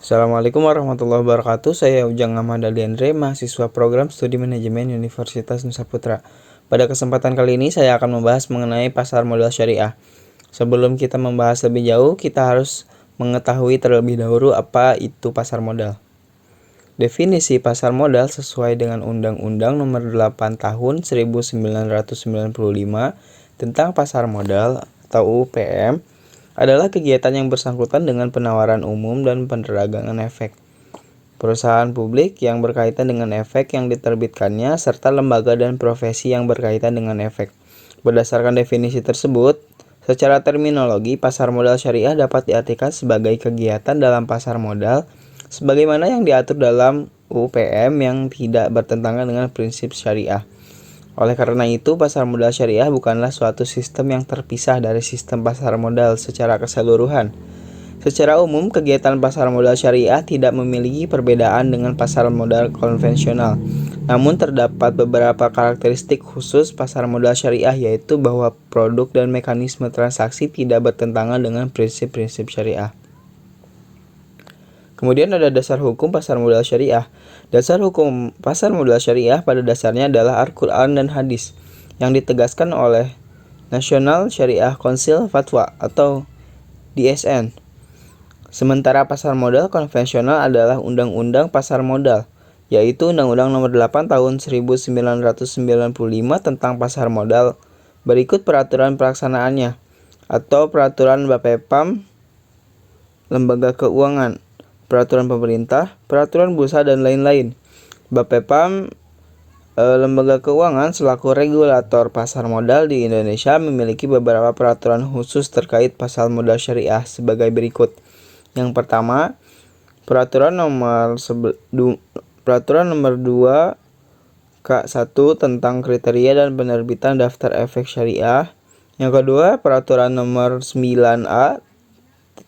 Assalamualaikum warahmatullahi wabarakatuh. Saya Ujang Ahmad Ali Andre, mahasiswa program Studi Manajemen Universitas Nusa Putra. Pada kesempatan kali ini saya akan membahas mengenai pasar modal syariah. Sebelum kita membahas lebih jauh, kita harus mengetahui terlebih dahulu apa itu pasar modal. Definisi pasar modal sesuai dengan Undang-Undang Nomor 8 Tahun 1995 tentang pasar modal atau UPM adalah kegiatan yang bersangkutan dengan penawaran umum dan perdagangan efek. Perusahaan publik yang berkaitan dengan efek yang diterbitkannya serta lembaga dan profesi yang berkaitan dengan efek. Berdasarkan definisi tersebut, secara terminologi pasar modal syariah dapat diartikan sebagai kegiatan dalam pasar modal sebagaimana yang diatur dalam UPM yang tidak bertentangan dengan prinsip syariah. Oleh karena itu, pasar modal syariah bukanlah suatu sistem yang terpisah dari sistem pasar modal secara keseluruhan. Secara umum, kegiatan pasar modal syariah tidak memiliki perbedaan dengan pasar modal konvensional. Namun terdapat beberapa karakteristik khusus pasar modal syariah, yaitu bahwa produk dan mekanisme transaksi tidak bertentangan dengan prinsip-prinsip syariah. Kemudian ada dasar hukum pasar modal syariah. Dasar hukum pasar modal syariah pada dasarnya adalah Al-Quran dan Hadis yang ditegaskan oleh National Sharia Council Fatwa atau DSN. Sementara pasar modal konvensional adalah Undang-Undang Pasar Modal, yaitu Undang-Undang Nomor 8 Tahun 1995 tentang pasar modal. Berikut peraturan pelaksanaannya atau peraturan Bapepam Lembaga Keuangan, peraturan pemerintah, peraturan bursa, dan lain-lain. Bapepam Lembaga Keuangan selaku regulator pasar modal di Indonesia memiliki beberapa peraturan khusus terkait pasar modal syariah sebagai berikut. Yang pertama, peraturan nomor 2 K1 tentang kriteria dan penerbitan daftar efek syariah. Yang kedua, peraturan nomor 9A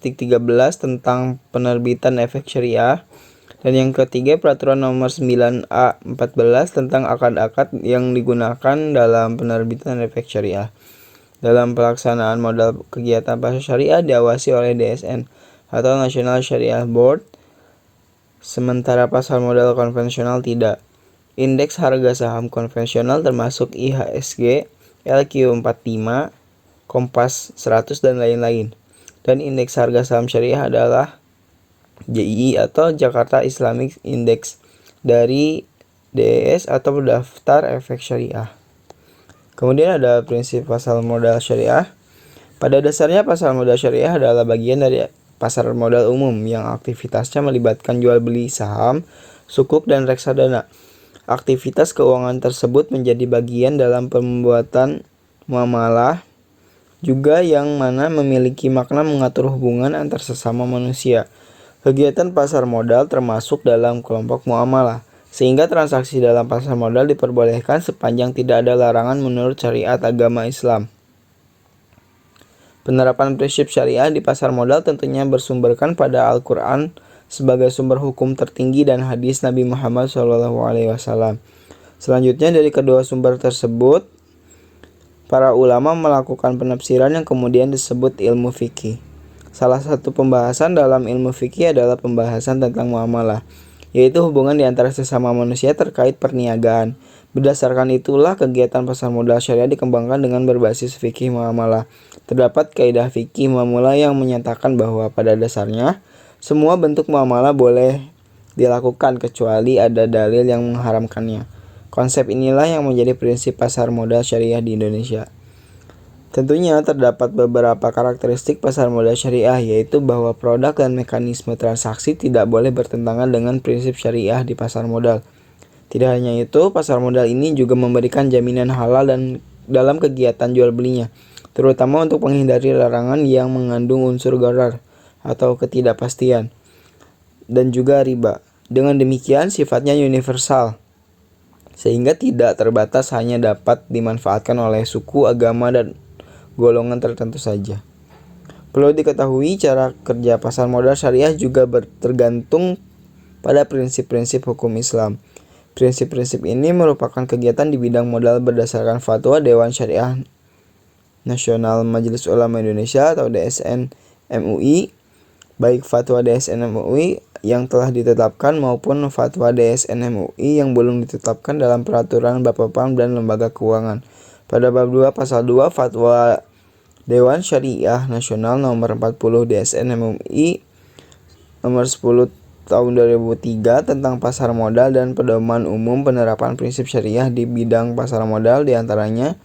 13 tentang penerbitan efek syariah. Dan yang ketiga, peraturan nomor 9A 14 tentang akad-akad yang digunakan dalam penerbitan efek syariah. Dalam pelaksanaan modal kegiatan pasar syariah diawasi oleh DSN atau National Sharia Board, sementara pasar modal konvensional tidak. Indeks harga saham konvensional termasuk IHSG, LQ45, Kompas 100, dan lain-lain. Dan indeks harga saham syariah adalah JII atau Jakarta Islamic Index dari DES atau Daftar Efek Syariah. Kemudian ada prinsip pasar modal syariah. Pada dasarnya pasar modal syariah adalah bagian dari pasar modal umum yang aktivitasnya melibatkan jual beli saham, sukuk, dan reksadana. Aktivitas keuangan tersebut menjadi bagian dalam pembuatan muamalah juga yang mana memiliki makna mengatur hubungan antar sesama manusia. Kegiatan pasar modal termasuk dalam kelompok muamalah, sehingga transaksi dalam pasar modal diperbolehkan sepanjang tidak ada larangan menurut syariat agama Islam. Penerapan prinsip syariah di pasar modal tentunya bersumberkan pada Al-Quran sebagai sumber hukum tertinggi dan hadis Nabi Muhammad SAW. Selanjutnya dari kedua sumber tersebut, para ulama melakukan penafsiran yang kemudian disebut ilmu fikih. Salah satu pembahasan dalam ilmu fikih adalah pembahasan tentang muamalah, yaitu hubungan di antara sesama manusia terkait perniagaan. Berdasarkan itulah kegiatan pasar modal syariah dikembangkan dengan berbasis fikih muamalah. Terdapat kaidah fikih muamalah yang menyatakan bahwa pada dasarnya semua bentuk muamalah boleh dilakukan kecuali ada dalil yang mengharamkannya. Konsep inilah yang menjadi prinsip pasar modal syariah di Indonesia. Tentunya terdapat beberapa karakteristik pasar modal syariah, yaitu bahwa produk dan mekanisme transaksi tidak boleh bertentangan dengan prinsip syariah di pasar modal. Tidak hanya itu, pasar modal ini juga memberikan jaminan halal dan dalam kegiatan jual belinya, terutama untuk menghindari larangan yang mengandung unsur gharar atau ketidakpastian, dan juga riba. Dengan demikian sifatnya universal, sehingga tidak terbatas hanya dapat dimanfaatkan oleh suku, agama, dan golongan tertentu saja. Perlu diketahui cara kerja pasar modal syariah juga tergantung pada prinsip-prinsip hukum Islam. Prinsip-prinsip ini merupakan kegiatan di bidang modal berdasarkan fatwa Dewan Syariah Nasional Majelis Ulama Indonesia atau DSN MUI, baik fatwa DSN MUI yang telah ditetapkan maupun fatwa DSN MUI yang belum ditetapkan dalam peraturan Bapepam dan Lembaga Keuangan. Pada bab 2 pasal 2 Fatwa Dewan Syariah Nasional nomor 40 DSN MUI nomor 10 tahun 2003 tentang pasar modal dan pedoman umum penerapan prinsip syariah di bidang pasar modal, diantaranya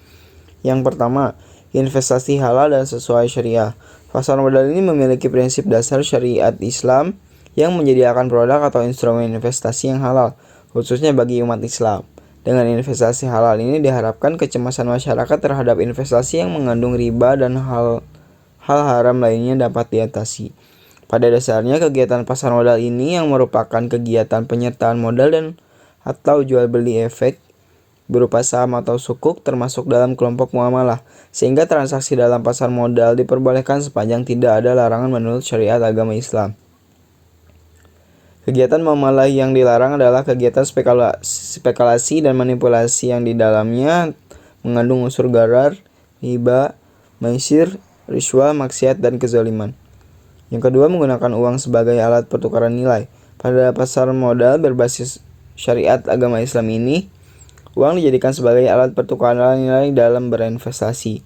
yang pertama, investasi halal dan sesuai syariah. Pasar modal ini memiliki prinsip dasar syariat Islam yang menyediakan produk atau instrumen investasi yang halal, khususnya bagi umat Islam. Dengan investasi halal ini diharapkan kecemasan masyarakat terhadap investasi yang mengandung riba dan hal haram lainnya dapat diatasi. Pada dasarnya kegiatan pasar modal ini yang merupakan kegiatan penyertaan modal dan atau jual beli efek berupa saham atau sukuk termasuk dalam kelompok muamalah, sehingga transaksi dalam pasar modal diperbolehkan sepanjang tidak ada larangan menurut syariat agama Islam. Kegiatan muamalah yang dilarang adalah kegiatan spekulasi dan manipulasi yang di dalamnya mengandung unsur gharar, riba, maisir, riswa, maksiat, dan kezaliman. Yang kedua, menggunakan uang sebagai alat pertukaran nilai. Pada pasar modal berbasis syariat agama Islam ini, uang dijadikan sebagai alat pertukaran nilai dalam berinvestasi.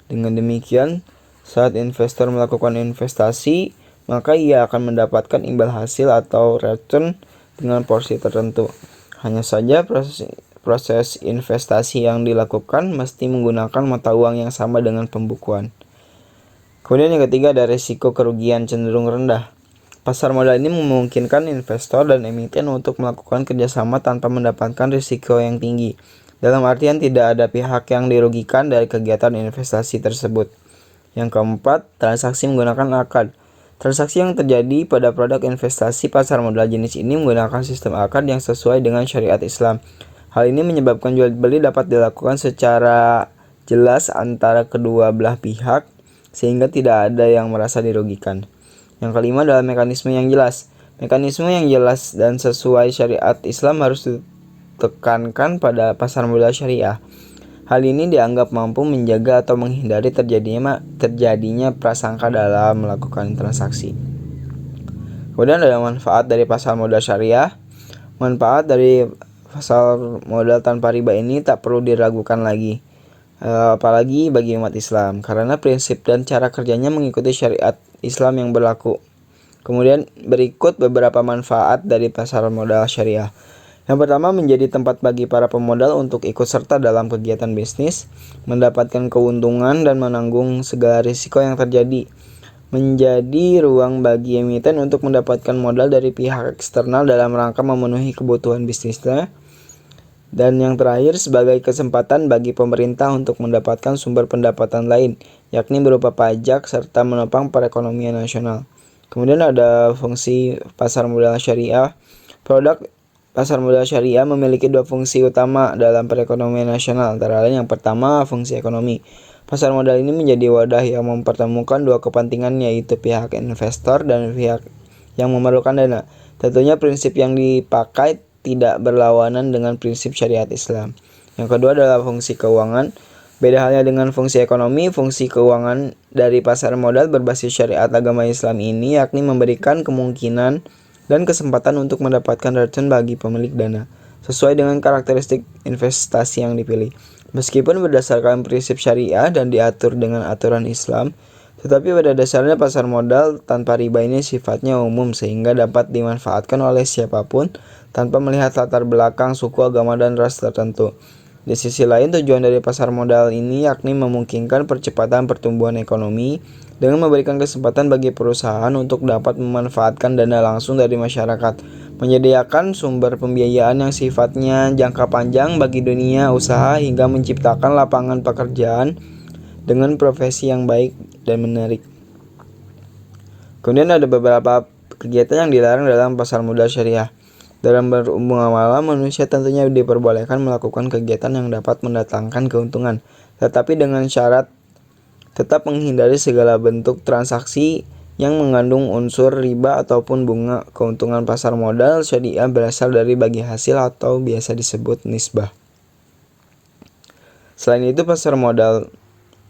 Dengan demikian, saat investor melakukan investasi, maka ia akan mendapatkan imbal hasil atau return dengan porsi tertentu. Hanya saja proses investasi yang dilakukan mesti menggunakan mata uang yang sama dengan pembukuan. Kemudian yang ketiga, ada risiko kerugian cenderung rendah. Pasar modal ini memungkinkan investor dan emiten untuk melakukan kerjasama tanpa mendapatkan risiko yang tinggi. Dalam artian tidak ada pihak yang dirugikan dari kegiatan investasi tersebut. Yang keempat, transaksi menggunakan akad. Transaksi yang terjadi pada produk investasi pasar modal jenis ini menggunakan sistem akad yang sesuai dengan syariat Islam. Hal ini menyebabkan jual beli dapat dilakukan secara jelas antara kedua belah pihak, sehingga tidak ada yang merasa dirugikan. Yang kelima adalah mekanisme yang jelas. Mekanisme yang jelas dan sesuai syariat Islam harus ditekankan pada pasar modal syariah. Hal ini dianggap mampu menjaga atau menghindari terjadinya prasangka dalam melakukan transaksi. Kemudian ada manfaat dari pasar modal syariah. Manfaat dari pasar modal tanpa riba ini tak perlu diragukan lagi, apalagi bagi umat Islam, karena prinsip dan cara kerjanya mengikuti syariat Islam yang berlaku. Kemudian berikut beberapa manfaat dari pasar modal syariah. Yang pertama, menjadi tempat bagi para pemodal untuk ikut serta dalam kegiatan bisnis, mendapatkan keuntungan dan menanggung segala risiko yang terjadi. Menjadi ruang bagi emiten untuk mendapatkan modal dari pihak eksternal dalam rangka memenuhi kebutuhan bisnisnya. Dan yang terakhir, sebagai kesempatan bagi pemerintah untuk mendapatkan sumber pendapatan lain, yakni berupa pajak serta menopang perekonomian nasional. Kemudian ada fungsi pasar modal syariah. Produk pasar modal syariah memiliki dua fungsi utama dalam perekonomian nasional. Antara lain yang pertama, fungsi ekonomi. Pasar modal ini menjadi wadah yang mempertemukan dua kepentingan, yaitu pihak investor dan pihak yang memerlukan dana. Tentunya prinsip yang dipakai tidak berlawanan dengan prinsip syariat Islam. Yang kedua adalah fungsi keuangan. Beda halnya dengan fungsi ekonomi, fungsi keuangan dari pasar modal berbasis syariat agama Islam ini yakni memberikan kemungkinan dan kesempatan untuk mendapatkan return bagi pemilik dana, sesuai dengan karakteristik investasi yang dipilih. Meskipun berdasarkan prinsip syariah dan diatur dengan aturan Islam, tetapi pada dasarnya pasar modal tanpa riba ini sifatnya umum sehingga dapat dimanfaatkan oleh siapapun tanpa melihat latar belakang, suku, agama, dan ras tertentu. Di sisi lain, tujuan dari pasar modal ini yakni memungkinkan percepatan pertumbuhan ekonomi dengan memberikan kesempatan bagi perusahaan untuk dapat memanfaatkan dana langsung dari masyarakat, menyediakan sumber pembiayaan yang sifatnya jangka panjang bagi dunia usaha hingga menciptakan lapangan pekerjaan dengan profesi yang baik dan menarik. Kemudian ada beberapa kegiatan yang dilarang dalam pasar modal syariah. Dalam bermuamalah, manusia tentunya diperbolehkan melakukan kegiatan yang dapat mendatangkan keuntungan, tetapi dengan syarat tetap menghindari segala bentuk transaksi yang mengandung unsur riba ataupun bunga. Keuntungan pasar modal syariah berasal dari bagi hasil atau biasa disebut nisbah. Selain itu, pasar modal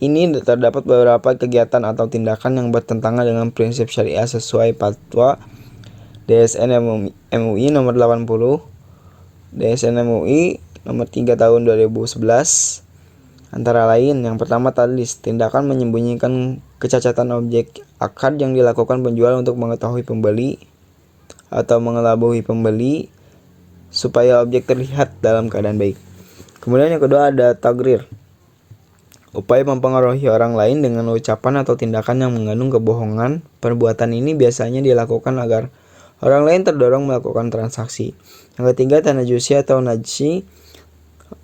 ini terdapat beberapa kegiatan atau tindakan yang bertentangan dengan prinsip syariah sesuai fatwa DSN MUI nomor 80, DSN MUI nomor 3 tahun 2011. Antara lain, yang pertama tadlis, tindakan menyembunyikan kecacatan objek akad yang dilakukan penjual untuk mengetahui pembeli atau mengelabui pembeli supaya objek terlihat dalam keadaan baik. Kemudian yang kedua ada tagrir, upaya mempengaruhi orang lain dengan ucapan atau tindakan yang mengandung kebohongan. Perbuatan ini biasanya dilakukan agar orang lain terdorong melakukan transaksi. Yang ketiga tanajusi atau najsi,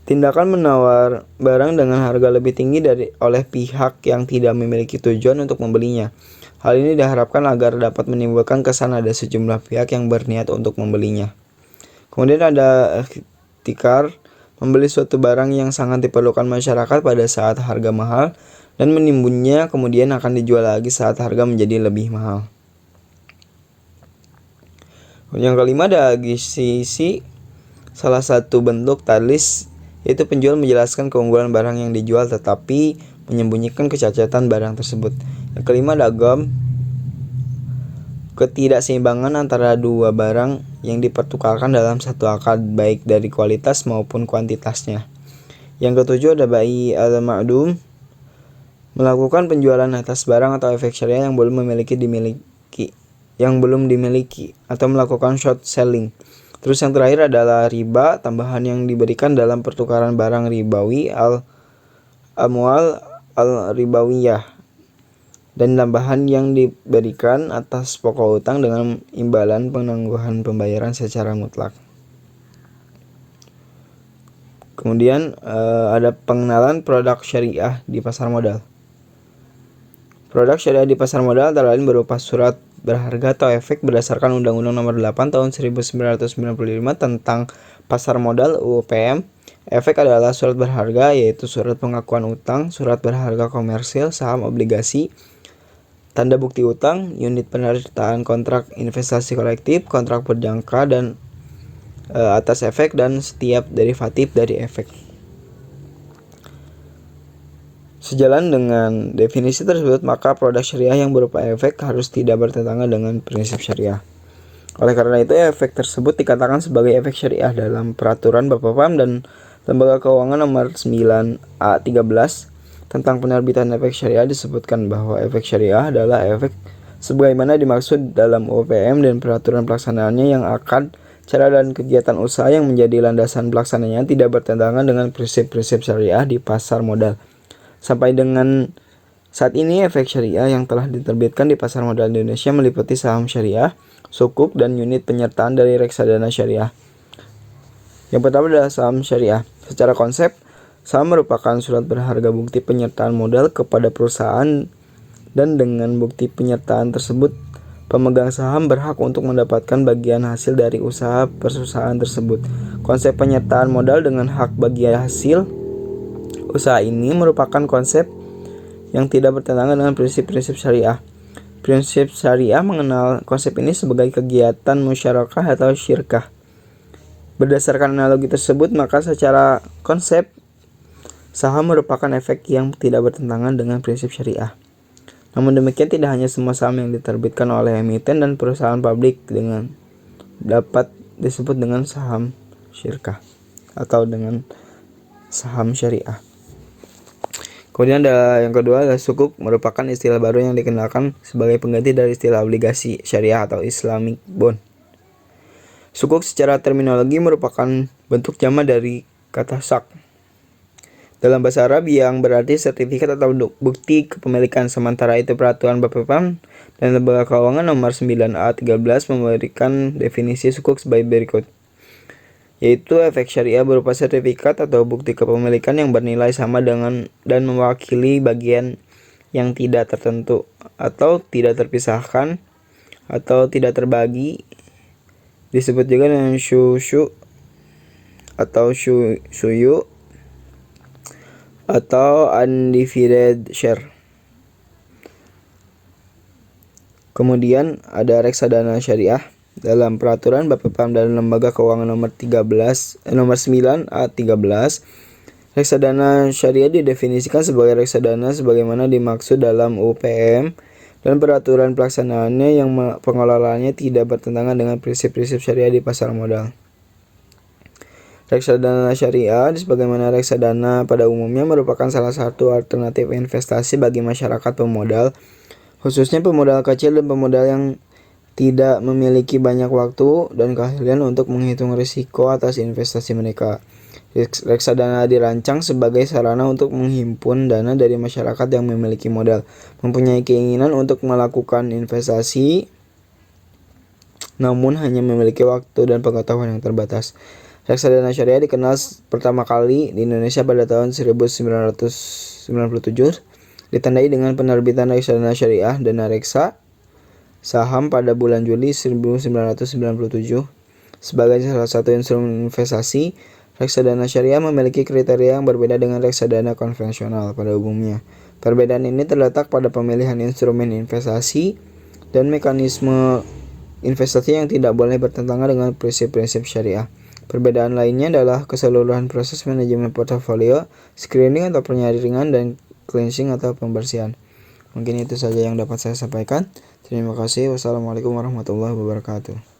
tindakan menawar barang dengan harga lebih tinggi oleh pihak yang tidak memiliki tujuan untuk membelinya. Hal ini diharapkan agar dapat menimbulkan kesan ada sejumlah pihak yang berniat untuk membelinya. Kemudian ada ihtikar, membeli suatu barang yang sangat diperlukan masyarakat pada saat harga mahal dan menimbunnya kemudian akan dijual lagi saat harga menjadi lebih mahal. Yang kelima ada gisi, salah satu bentuk tadlis yaitu penjual menjelaskan keunggulan barang yang dijual tetapi menyembunyikan kecacatan barang tersebut. Yang kelima ada gom, ketidakseimbangan antara dua barang yang dipertukarkan dalam satu akad baik dari kualitas maupun kuantitasnya. Yang ketujuh ada bai al-ma'dum, melakukan penjualan atas barang atau efek syariah yang belum dimiliki atau melakukan short selling. Terus yang terakhir adalah riba, tambahan yang diberikan dalam pertukaran barang ribawi al-amwal al-ribawiyah, dan tambahan yang diberikan atas pokok utang dengan imbalan penangguhan pembayaran secara mutlak. Kemudian ada pengenalan produk syariah di pasar modal. Produk syariah di pasar modal antara lain berupa surat berharga atau efek berdasarkan Undang-Undang Nomor 8 Tahun 1995 tentang pasar modal UPM. Efek adalah surat berharga, yaitu surat pengakuan utang, surat berharga komersil, saham, obligasi, tanda bukti utang, unit penyertaan kontrak investasi kolektif, kontrak berjangka dan atas efek dan setiap derivatif dari efek. Sejalan dengan definisi tersebut, maka produk syariah yang berupa efek harus tidak bertentangan dengan prinsip syariah. Oleh karena itu, efek tersebut dikatakan sebagai efek syariah dalam Peraturan Bapepam dan Lembaga Keuangan Nomor 9A13 tentang penerbitan efek syariah. Disebutkan bahwa efek syariah adalah efek sebagaimana dimaksud dalam UPM dan peraturan pelaksanaannya yang akad, cara dan kegiatan usaha yang menjadi landasan pelaksananya tidak bertentangan dengan prinsip-prinsip syariah di pasar modal. Sampai dengan saat ini, efek syariah yang telah diterbitkan di pasar modal Indonesia meliputi saham syariah, sukuk, dan unit penyertaan dari reksadana syariah. Yang pertama adalah saham syariah. Secara konsep, saham merupakan surat berharga bukti penyertaan modal kepada perusahaan, dan dengan bukti penyertaan tersebut, pemegang saham berhak untuk mendapatkan bagian hasil dari usaha perusahaan tersebut. Konsep penyertaan modal dengan hak bagian hasil usaha ini merupakan konsep yang tidak bertentangan dengan prinsip-prinsip syariah. Prinsip syariah mengenal konsep ini sebagai kegiatan musyarakah atau syirkah. Berdasarkan analogi tersebut, maka secara konsep saham merupakan efek yang tidak bertentangan dengan prinsip syariah. Namun demikian, tidak hanya semua saham yang diterbitkan oleh emiten dan perusahaan publik dengan dapat disebut dengan saham syirkah atau dengan saham syariah. Kemudian ada yang kedua adalah sukuk, merupakan istilah baru yang dikenalkan sebagai pengganti dari istilah obligasi syariah atau Islamic bond. Sukuk secara terminologi merupakan bentuk jamak dari kata sak dalam bahasa Arab yang berarti sertifikat atau bukti kepemilikan. Sementara itu, Peraturan Bapepam dan Lembaga Keuangan Nomor 9A13 memberikan definisi sukuk sebagai berikut, yaitu efek syariah berupa sertifikat atau bukti kepemilikan yang bernilai sama dengan dan mewakili bagian yang tidak tertentu atau tidak terpisahkan atau tidak terbagi. Disebut juga dengan syusyu atau syuyu atau undivided share. Kemudian ada reksadana syariah. Dalam Peraturan Bapepam dan Lembaga Keuangan Nomor 9A13, reksadana syariah didefinisikan sebagai reksadana sebagaimana dimaksud dalam UPM dan peraturan pelaksanaannya yang pengelolaannya tidak bertentangan dengan prinsip-prinsip syariah di pasar modal. Reksadana syariah, sebagaimana reksadana pada umumnya, merupakan salah satu alternatif investasi bagi masyarakat pemodal, khususnya pemodal kecil dan pemodal yang tidak memiliki banyak waktu dan keahlian untuk menghitung risiko atas investasi mereka. Reksadana dirancang sebagai sarana untuk menghimpun dana dari masyarakat yang memiliki modal, mempunyai keinginan untuk melakukan investasi, namun hanya memiliki waktu dan pengetahuan yang terbatas. Reksadana syariah dikenal pertama kali di Indonesia pada tahun 1997, ditandai dengan penerbitan reksadana syariah Dana Reksa saham pada bulan Juli 1997. Sebagai salah satu instrumen investasi, reksadana syariah memiliki kriteria yang berbeda dengan reksadana konvensional pada umumnya. Perbedaan ini terletak pada pemilihan instrumen investasi dan mekanisme investasi yang tidak boleh bertentangan dengan prinsip-prinsip syariah. Perbedaan lainnya adalah keseluruhan proses manajemen portofolio, screening atau penyaringan, dan cleansing atau pembersihan. Mungkin itu saja yang dapat saya sampaikan. Terima kasih. Wassalamualaikum warahmatullahi wabarakatuh.